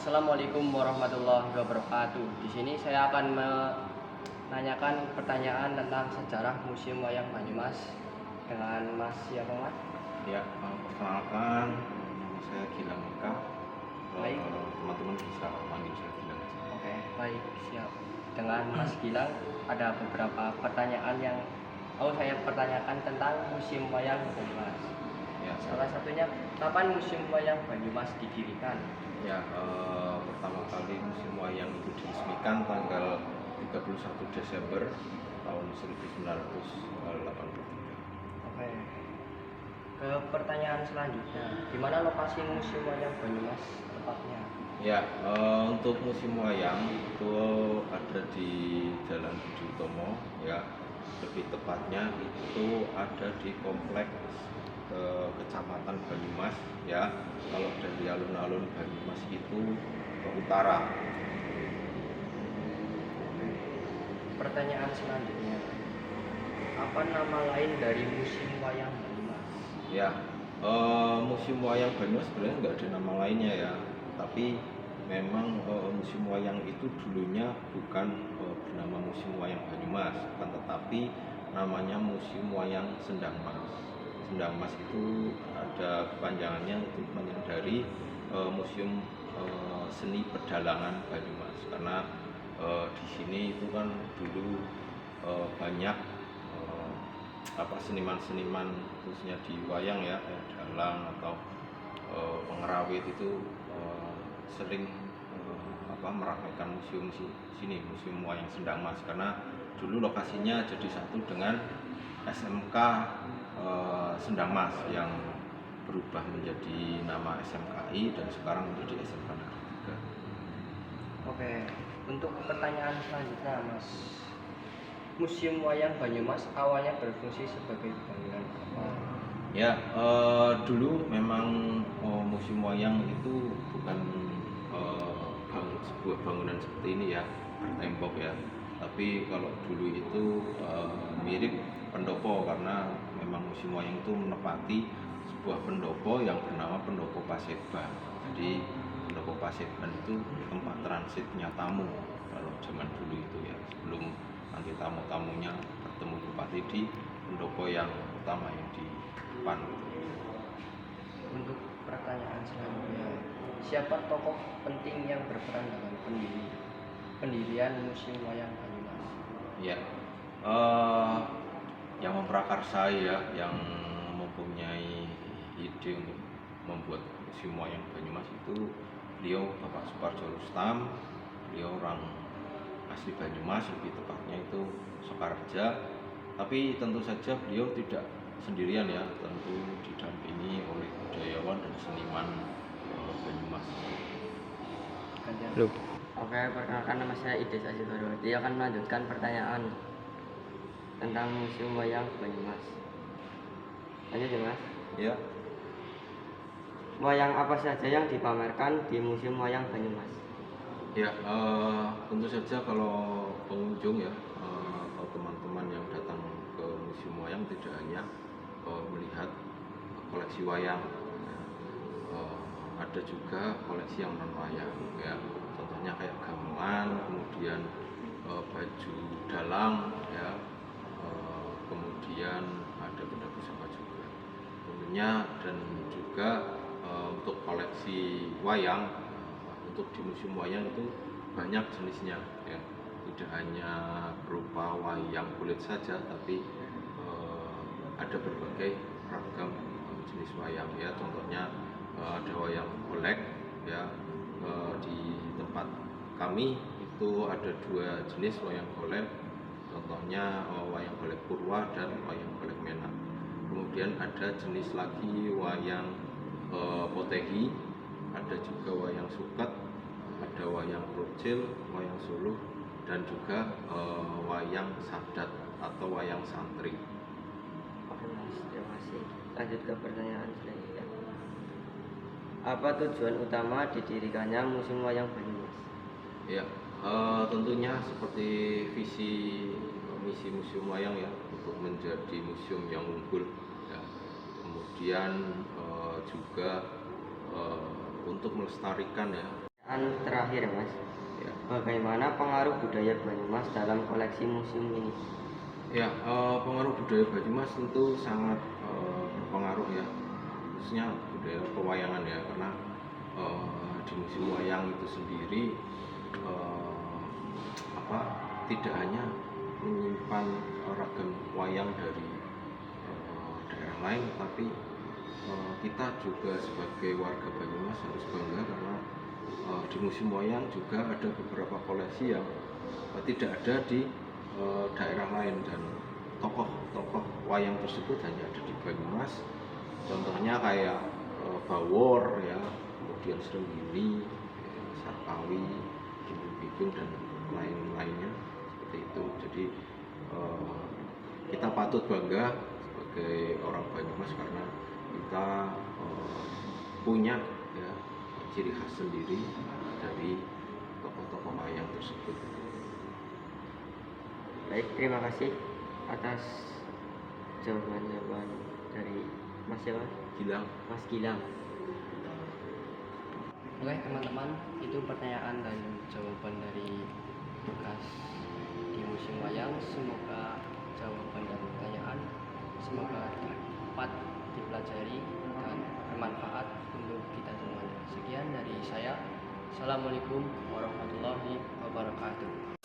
Assalamualaikum warahmatullahi wabarakatuh. Di sini saya akan menanyakan pertanyaan tentang sejarah Museum Wayang Banyumas dengan Mas siapa Mas? Ya, perkenalkan, nama saya Gilang Eka. Baik. Teman-teman bisa panggil saya Gilang aja. Oke, baik, siap. Dengan Mas Gilang ada beberapa pertanyaan yang saya pertanyakan tentang Museum Wayang Banyumas. Ya, Salah satunya, kapan Museum Wayang Banyumas didirikan? ya, pertama kali Museum Wayang itu diresmikan tanggal 31 Desember tahun 1983. Oke. Ke pertanyaan selanjutnya, di mana lokasi Museum Wayang Banyumas tepatnya? Ya, untuk Museum Wayang itu ada di Jalan Budi Utomo, ya. Lebih tepatnya itu ada di kompleks Kecamatan Banyumas, ya. Kalau dari alun-alun Banyumas itu ke utara. Pertanyaan selanjutnya, apa nama lain dari Museum Wayang Banyumas? Ya, Museum Wayang Banyumas sebenarnya nggak ada nama lainnya ya, tapi memang Museum Wayang itu dulunya bukan bernama Museum Wayang Banyumas, bukan, tetapi namanya Museum Wayang Sendang Mas. Sendang Mas itu ada kepanjangannya, itu kepanjangan dari Museum Seni Pedalangan Banyumas, karena di sini itu kan dulu banyak seniman-seniman khususnya di wayang ya, kayak dalang atau pengerawit itu sering meramaikan museum sini, Museum Wayang Sendang Mas, karena dulu lokasinya jadi satu dengan SMK Sendang Mas yang berubah menjadi nama SMKI dan sekarang menjadi SMK Negeri 3. Oke, untuk pertanyaan selanjutnya Mas, Museum Wayang Banyumas awalnya berfungsi sebagai bangunan apa? Ya, dulu memang Museum Wayang itu bukan sebuah bangunan seperti ini ya, bertembok ya. Tapi kalau dulu itu mirip pendopo, karena memang Museum Wayang itu menepati sebuah pendopo yang bernama Pendopo Paseban. Jadi Pendopo Paseban itu tempat transitnya tamu kalau zaman dulu itu ya, sebelum nanti tamu-tamunya bertemu bupati di pendopo yang utama yang di depan. Untuk pertanyaan selanjutnya, siapa tokoh penting yang berperan dalam pendirian Museum Wayang Banyumas? Ya, yang memprakarsai ya, yang mempunyai ide untuk membuat Museum Wayang Banyumas itu beliau Bapak Suparjo Rustam. Beliau orang asli Banyumas, lebih tepatnya itu Soekarja. Tapi tentu saja beliau tidak sendirian ya, tentu didampingi oleh budayawan dan seniman Banyumas. Loh. Oke, perkenalkan nama saya Ides Azizaro. Dia akan melanjutkan pertanyaan tentang Museum Wayang Banyumas. Lanjut ya Mas. Ya, Wayang apa saja yang dipamerkan di Museum Wayang Banyumas? ya, tentu saja kalau pengunjung ya, atau teman-teman yang datang ke Museum Wayang tidak hanya melihat koleksi wayang, ya. Ada juga koleksi yang non wayang ya, contohnya kayak gamelan, kemudian baju dalang ya, kemudian ada benda pusaka juga tentunya, dan juga untuk koleksi wayang, untuk di Museum Wayang itu banyak jenisnya ya, tidak hanya berupa wayang kulit saja, tapi ada berbagai ragam jenis wayang ya, contohnya ada wayang golek ya. Di tempat kami itu ada dua jenis wayang golek, contohnya wayang golek purwa dan wayang golek menak. Kemudian ada jenis lagi wayang potehi, ada juga wayang suket, ada wayang rocil, wayang suluh, dan juga wayang sadat atau wayang santri. Oke Mas, terima kasih. Lanjut ke pertanyaan selanjutnya. Apa tujuan utama didirikannya Museum Wayang Banyumas? Ya, tentunya seperti visi misi Museum Wayang ya, untuk menjadi museum yang unggul ya. Kemudian juga untuk melestarikan ya Terakhir Mas, Ya. bagaimana pengaruh budaya Banyumas dalam koleksi museum ini? Ya, pengaruh budaya Banyumas tentu sangat berpengaruh ya, khususnya budaya pewayangan ya, karena di museum wayang itu sendiri eh, tidak hanya menyimpan ragam wayang dari daerah lain, tapi kita juga sebagai warga Banyumas harus bangga karena di museum wayang juga ada beberapa koleksi yang tidak ada di daerah lain, dan tokoh-tokoh wayang tersebut hanya ada di Banyumas. Contohnya kayak Bawor ya, kemudian Srenggiri, Sarkawi, Bibing dan lain-lainnya seperti itu. Jadi kita patut bangga sebagai orang Banyumas karena kita punya ya ciri khas sendiri dari tokoh-tokoh wayang tersebut. Baik, terima kasih atas jawaban-jawaban dari Mas siapa? Gilang. Mas Gilang. Oke teman-teman, itu pertanyaan dan jawaban dari bekas di museum wayang. Semoga jawaban dan pertanyaan dapat dipelajari dan bermanfaat untuk kita semuanya. Sekian dari saya. Assalamualaikum warahmatullahi wabarakatuh.